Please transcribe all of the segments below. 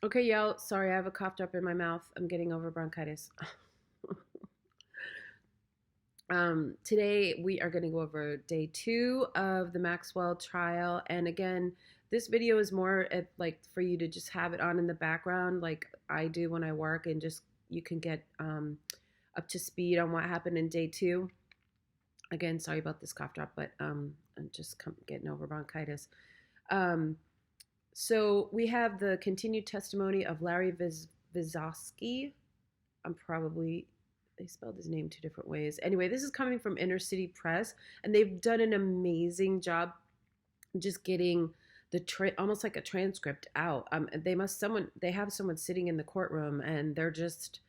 Okay, y'all. Sorry, I have a cough drop in my mouth. I'm getting over bronchitis. Today we are going to go over day 2 of the Maxwell trial, and again, this video is more like for you to just have it on in the background, like I do when I work, and just you can get up to speed on what happened in day 2. Again, sorry about this cough drop, but I'm just getting over bronchitis. Um, so we have the continued testimony of Larry Vizosky. I'm probably, they spelled his name 2 different ways. Anyway, this is coming from Inner City Press, and they've done an amazing job just getting almost like a transcript out. They have someone sitting in the courtroom, and they're just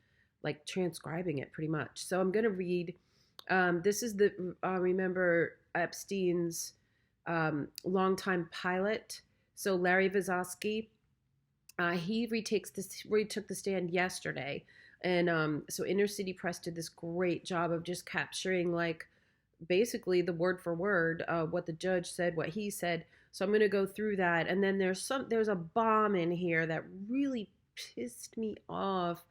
like transcribing it pretty much. So I'm gonna read. This is remember Epstein's longtime pilot. So Larry Vizosky, he retook the stand yesterday, and so Inner City Press did this great job of just capturing like basically the word for word what the judge said, what he said. So I'm going to go through that, and then there's a bomb in here that really pissed me off.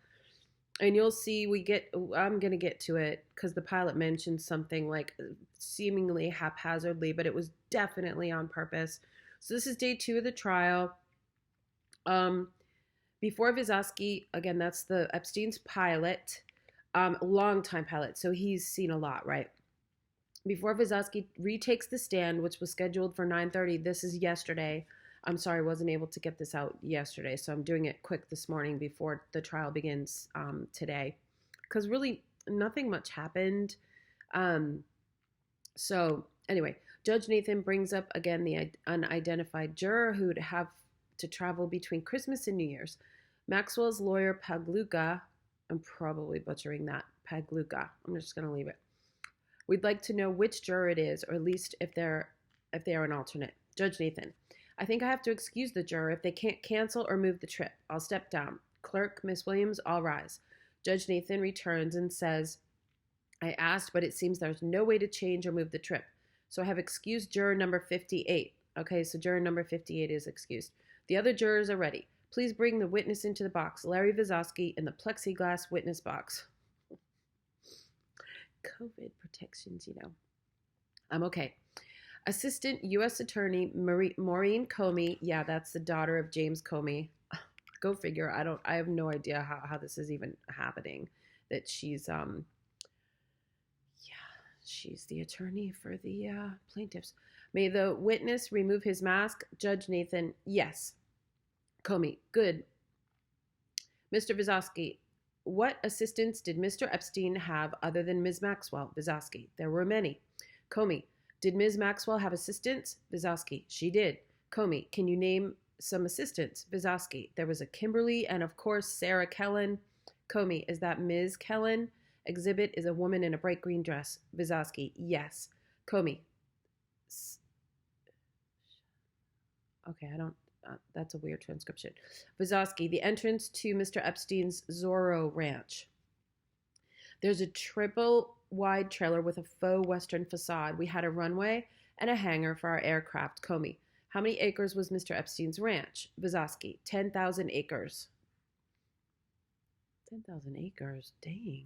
And you'll see I'm going to get to it because the pilot mentioned something like seemingly haphazardly, but it was definitely on purpose. So this is day 2 of the trial. Before Vizosky, again, that's the Epstein's pilot, longtime pilot, so he's seen a lot, right? Before Vizosky retakes the stand, which was scheduled for 9:30, this is yesterday. I'm sorry, I wasn't able to get this out yesterday, so I'm doing it quick this morning before the trial begins today, because really nothing much happened. So anyway, Judge Nathan brings up again the unidentified juror who'd have to travel between Christmas and New Year's. Maxwell's lawyer, Pagluka, I'm probably butchering that, Pagluka, I'm just going to leave it. We'd like to know which juror it is, or at least if they are an alternate. Judge Nathan, I think I have to excuse the juror if they can't cancel or move the trip. I'll step down. Clerk, Miss Williams, all rise. Judge Nathan returns and says, I asked, but it seems there's no way to change or move the trip. So I have excused juror number 58. Okay, so juror number 58 is excused. The other jurors are ready. Please bring the witness into the box. Larry Vizosky in the plexiglass witness box. COVID protections, I'm okay. Assistant U.S. Attorney Maureen Comey. Yeah, that's the daughter of James Comey. Go figure. I have no idea how this is even happening. That she's she's the attorney for the plaintiffs. May the witness remove his mask. Judge Nathan, yes. Comey, good. Mr. Vizosky, what assistants did Mr. Epstein have other than Ms. Maxwell? Vizosky, there were many. Comey, did Ms. Maxwell have assistants? Vizosky, she did. Comey, can you name some assistants? Vizosky, there was a Kimberly and of course Sarah Kellen. Comey, is that Ms. Kellen? Exhibit is a woman in a bright green dress. Vizosky, yes. Comey. Okay, that's a weird transcription. Vizosky, the entrance to Mr. Epstein's Zorro Ranch. There's a triple wide trailer with a faux western facade. We had a runway and a hangar for our aircraft. Comey, how many acres was Mr. Epstein's ranch? Vizosky, 10,000 acres. 10,000 acres, dang.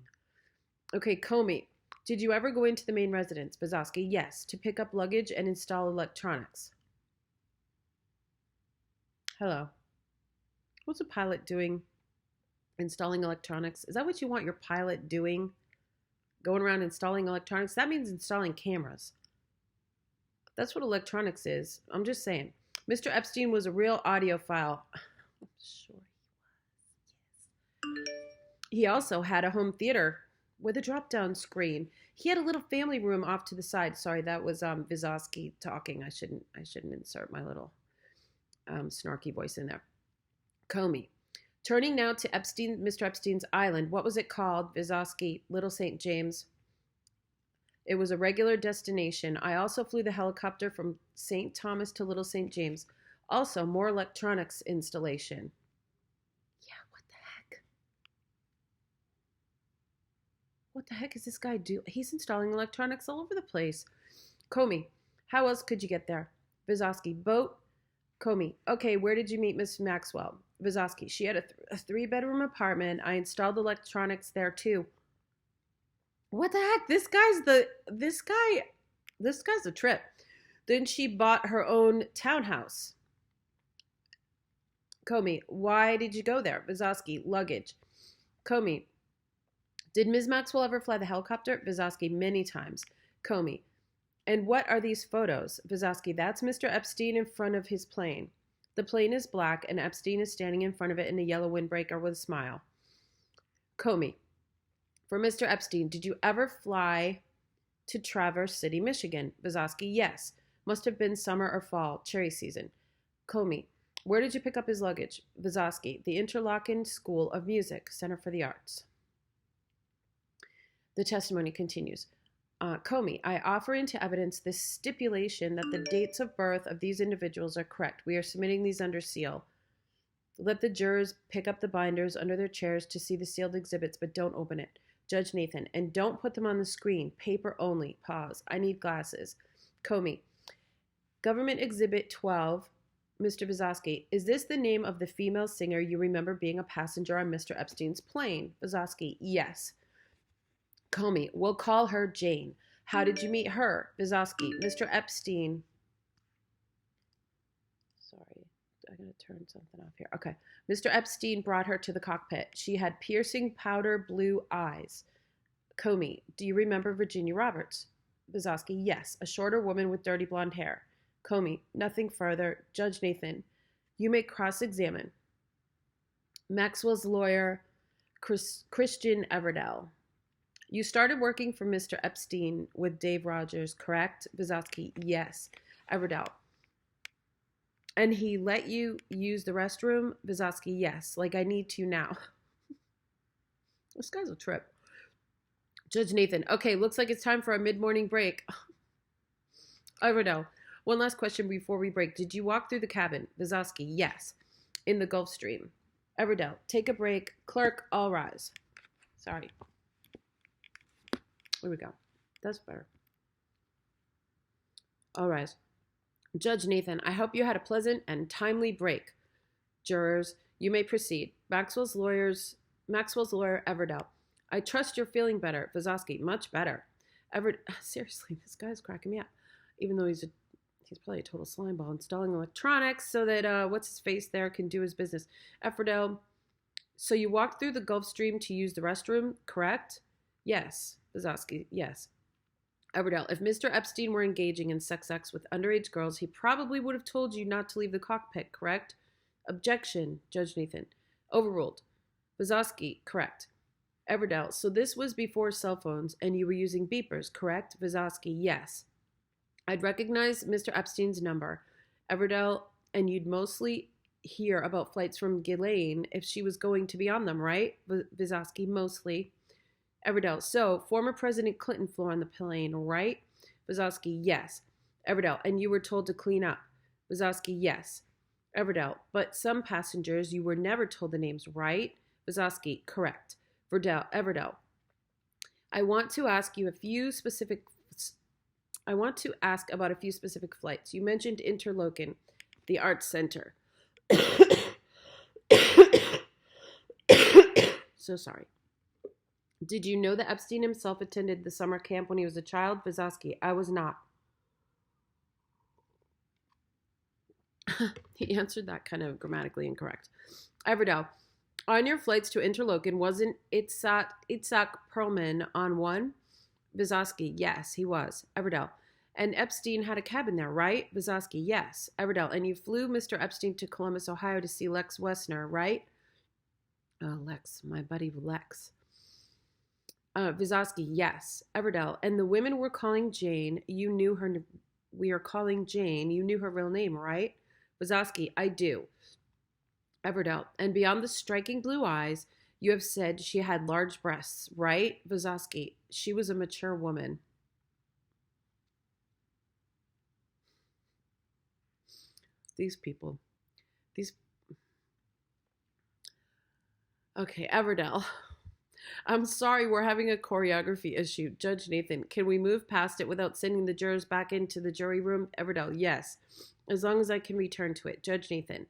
Okay, Comey, did you ever go into the main residence? Vizosky, yes, to pick up luggage and install electronics. Hello. What's a pilot doing? Installing electronics? Is that what you want your pilot doing? Going around installing electronics? That means installing cameras. That's what electronics is. I'm just saying. Mr. Epstein was a real audiophile. I'm sure he was. Yes. He also had a home theater with a drop-down screen. He had a little family room off to the side. Sorry, that was Vizosky talking. I shouldn't insert my little snarky voice in there. Comey. Turning now to Mr. Epstein's island. What was it called? Vizosky, Little St. James. It was a regular destination. I also flew the helicopter from St. Thomas to Little St. James. Also, more electronics installation. Yeah, what the heck? What the heck is this guy doing? He's installing electronics all over the place. Comey, how else could you get there? Vizosky, boat. Comey, okay, where did you meet Miss Maxwell? Vizowski, she had a three-bedroom apartment. I installed electronics there too. What the heck? This guy's a trip. Then she bought her own townhouse. Comey, why did you go there? Vizowski, luggage. Comey, did Ms. Maxwell ever fly the helicopter? Vizowski, many times. Comey, and what are these photos? Vizowski, that's Mr. Epstein in front of his plane. The plane is black, and Epstein is standing in front of it in a yellow windbreaker with a smile. Comey, for Mr. Epstein, did you ever fly to Traverse City, Michigan? Vizowski, yes. Must have been summer or fall, cherry season. Comey, where did you pick up his luggage? Vizowski, the Interlochen School of Music, Center for the Arts. The testimony continues. Comey, I offer into evidence this stipulation that the dates of birth of these individuals are correct. We are submitting these under seal. Let the jurors pick up the binders under their chairs to see the sealed exhibits, but don't open it. Judge Nathan, and don't put them on the screen. Paper only. Pause. I need glasses. Comey, Government Exhibit 12, Mr. Vizowski, is this the name of the female singer you remember being a passenger on Mr. Epstein's plane? Vizowski, yes. Comey, we'll call her Jane. How did you meet her? Vizowski, Mr. Epstein. Sorry, I gotta turn something off here. Okay. Mr. Epstein brought her to the cockpit. She had piercing powder blue eyes. Comey, do you remember Virginia Roberts? Vizowski, yes, a shorter woman with dirty blonde hair. Comey, nothing further. Judge Nathan, you may cross-examine. Maxwell's lawyer, Christian Everdell. You started working for Mr. Epstein with Dave Rogers, correct? Vizowski, yes. Everdell. And he let you use the restroom? Vizowski, yes. Like I need to now. This guy's a trip. Judge Nathan, okay, looks like it's time for a mid-morning break. Everdell, one last question before we break. Did you walk through the cabin? Vizowski, yes. In the Gulf Stream. Everdell, take a break. Clerk, all rise. Sorry. Here we go. That's better. All rise. Judge Nathan, I hope you had a pleasant and timely break. Jurors, you may proceed. Maxwell's lawyer, Everdell. I trust you're feeling better. Vizowski, much better. Seriously, this guy's cracking me up. Even though he's probably a total slimeball, installing electronics so that what's his face there can do his business. Everdell, so you walked through the Gulf Stream to use the restroom, correct? Yes. Vizowski, yes. Everdell, if Mr. Epstein were engaging in sex acts with underage girls, he probably would have told you not to leave the cockpit, correct? Objection, Judge Nathan. Overruled. Vizowski, correct. Everdell, so this was before cell phones and you were using beepers, correct? Vizowski, yes. I'd recognize Mr. Epstein's number. Everdell, and you'd mostly hear about flights from Ghislaine if she was going to be on them, right? Vizowski, mostly. Everdell, so former President Clinton flew on the plane, right? Vizowski, yes. Everdell, and you were told to clean up. Vizowski, yes. Everdell, but some passengers you were never told the names, right? Vizowski, correct. Everdell, I want to ask about a few specific flights. You mentioned Interlochen, the Arts Center. So sorry. Did you know that Epstein himself attended the summer camp when he was a child? Vizowski, I was not. He answered that kind of grammatically incorrect. Everdell, on your flights to Interlochen, wasn't Itzhak Perlman on one? Vizowski, yes, he was. Everdell, and Epstein had a cabin there, right? Vizowski, yes. Everdell, and you flew Mr. Epstein to Columbus, Ohio to see Lex Wessner, right? Lex, my buddy Lex. Vizowski, yes. Everdell, and the women we're calling Jane, you knew her. We are calling Jane. You knew her real name, right? Vizowski, I do. Everdell, and beyond the striking blue eyes, you have said she had large breasts, right? Vizowski, she was a mature woman. These people. Okay, Everdell. I'm sorry, we're having a choreography issue. Judge Nathan, can we move past it without sending the jurors back into the jury room? Everdell, yes, as long as I can return to it. Judge Nathan,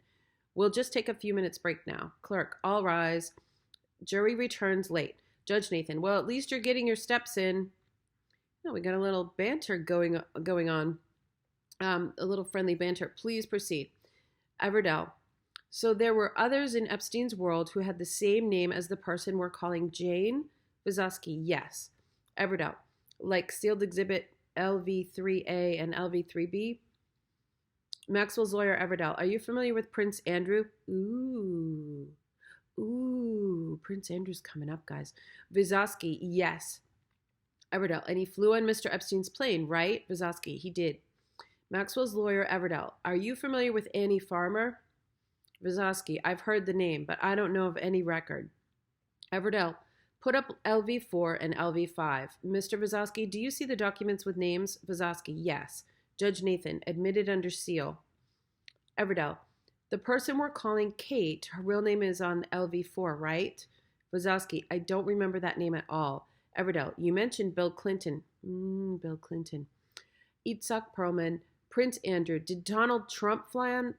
We'll just take a few minutes break now. Clerk, all rise. Jury returns late. Judge Nathan, well, at least you're getting your steps in. No, we got a little banter going on. A little friendly banter. Please proceed. Everdell. So there were others in Epstein's world who had the same name as the person we're calling Jane? Vysotsky, yes. Everdell. Like sealed exhibit LV3A and LV3B? Maxwell's lawyer, Everdell. Are you familiar with Prince Andrew? Ooh, Prince Andrew's coming up, guys. Vysotsky, yes. Everdell. And he flew on Mr. Epstein's plane, right? Vysotsky, he did. Maxwell's lawyer, Everdell. Are you familiar with Annie Farmer? Vysotsky, I've heard the name, but I don't know of any record. Everdell, put up LV4 and LV5. Mr. Vysotsky, do you see the documents with names? Vysotsky, yes. Judge Nathan, admitted under seal. Everdell, the person we're calling Kate, her real name is on LV4, right? Vysotsky, I don't remember that name at all. Everdell, you mentioned Bill Clinton. Bill Clinton. Itzhak Perlman, Prince Andrew. Did Donald Trump fly on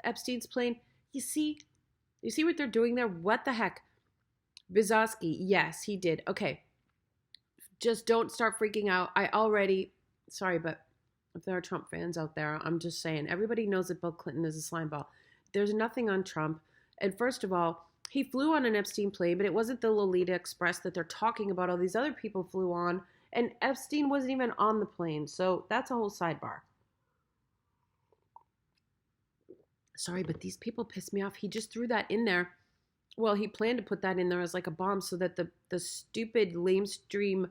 Epstein's plane? You see what they're doing there? What the heck? Vysotsky, yes, he did. Okay, just don't start freaking out. Sorry, but if there are Trump fans out there, I'm just saying, everybody knows that Bill Clinton is a slime ball. There's nothing on Trump. And first of all, he flew on an Epstein plane, but it wasn't the Lolita Express that they're talking about. All these other people flew on, and Epstein wasn't even on the plane. So that's a whole sidebar. Sorry, but these people piss me off. He just threw that in there. Well, he planned to put that in there as like a bomb so that the stupid lamestream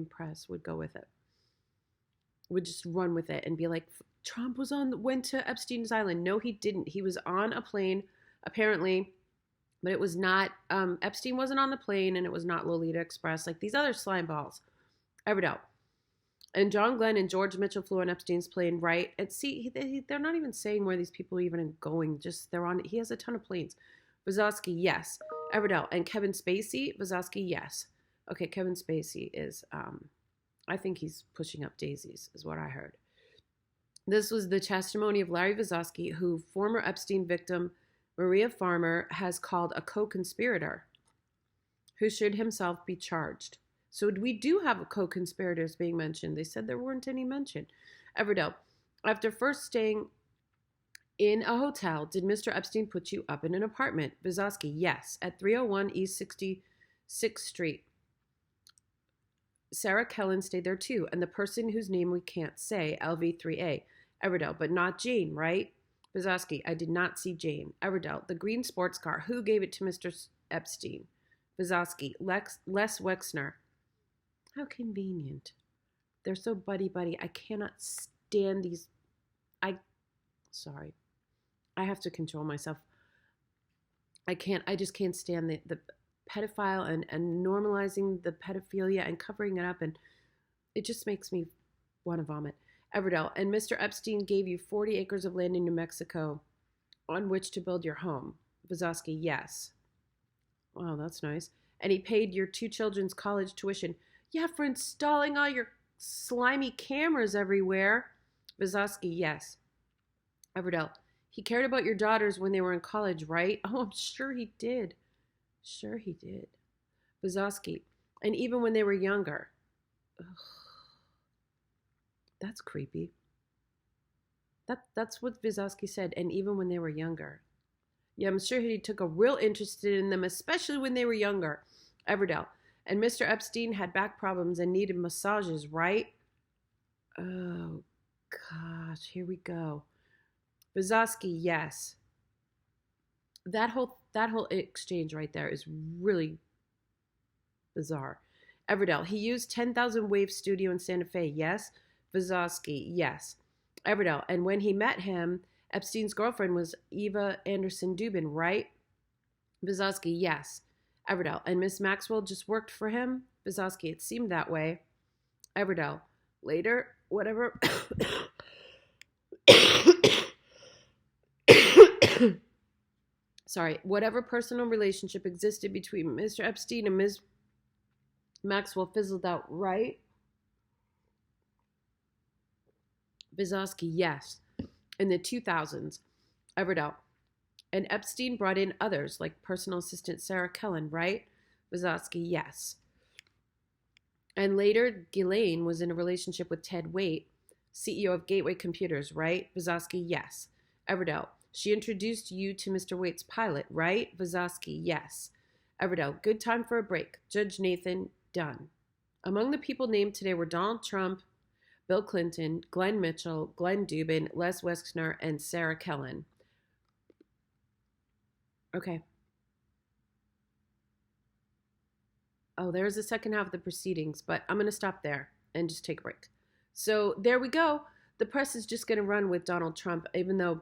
press would go with it. Would just run with it and be like, Trump went to Epstein's Island. No, he didn't. He was on a plane, apparently, but it was not, Epstein wasn't on the plane, and it was not Lolita Express, like these other slime balls. Everdell. And John Glenn and George Mitchell flew on Epstein's plane, right? And see, they're not even saying where these people even are going. Just they're on. He has a ton of planes. Vysotsky, yes. Everdell. And Kevin Spacey, Vysotsky, yes. Okay, Kevin Spacey is, I think he's pushing up daisies, is what I heard. This was the testimony of Larry Vysotsky, who former Epstein victim Maria Farmer has called a co-conspirator, who should himself be charged. So we do have co-conspirators being mentioned. They said there weren't any mentioned. Everdell, after first staying in a hotel, did Mr. Epstein put you up in an apartment? Vysotsky, yes, at 301 East 66th Street. Sarah Kellen stayed there too, and the person whose name we can't say, LV3A. Everdell, but not Jane, right? Vysotsky, I did not see Jane. Everdell, the green sports car, who gave it to Mr. Epstein? Vysotsky, Les Wexner. How convenient. They're so buddy-buddy. I cannot stand these. Sorry. I have to control myself. I just can't stand the pedophile and normalizing the pedophilia and covering it up, and it just makes me want to vomit. Everdell, and Mr. Epstein gave you 40 acres of land in New Mexico on which to build your home. Vysotsky, yes. Wow, that's nice. And he paid your 2 children's college tuition. Yeah, for installing all your slimy cameras everywhere. Vysotsky, yes. Everdell, he cared about your daughters when they were in college, right? Oh, I'm sure he did. Sure he did. Vysotsky, and even when they were younger. Ugh. That's creepy. That's what Vysotsky said, and even when they were younger. Yeah, I'm sure he took a real interest in them, especially when they were younger. Everdell, and Mr. Epstein had back problems and needed massages, right? Oh, gosh, here we go. Vysotsky, yes. That whole exchange right there is really bizarre. Everdell, he used 10,000 Wave Studio in Santa Fe, yes? Vysotsky, yes. Everdell, and when he met him, Epstein's girlfriend was Eva Anderson Dubin, right? Vysotsky, yes. Everdell, and Miss Maxwell just worked for him? Vysotsky, it seemed that way. Everdell, later, whatever. Sorry, whatever personal relationship existed between Mr. Epstein and Ms. Maxwell fizzled out, right? Vysotsky, yes. In the 2000s, Everdell. And Epstein brought in others, like personal assistant Sarah Kellen, right? Vysotsky, yes. And later, Ghislaine was in a relationship with Ted Waite, CEO of Gateway Computers, right? Vysotsky, yes. Everdell, she introduced you to Mr. Waite's pilot, right? Vysotsky, yes. Everdell, good time for a break. Judge Nathan, done. Among the people named today were Donald Trump, Bill Clinton, Glenn Mitchell, Glenn Dubin, Les Wexner, and Sarah Kellen. Okay. Oh, there's the second half of the proceedings, but I'm going to stop there and just take a break. So there we go. The press is just going to run with Donald Trump, even though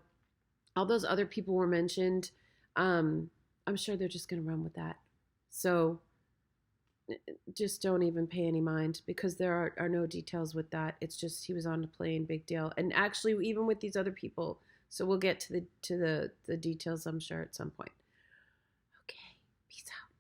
all those other people were mentioned. I'm sure they're just going to run with that. So just don't even pay any mind, because there are no details with that. It's just he was on the plane, big deal. And actually, even with these other people, so we'll get to the details, I'm sure, at some point. Okay, peace out.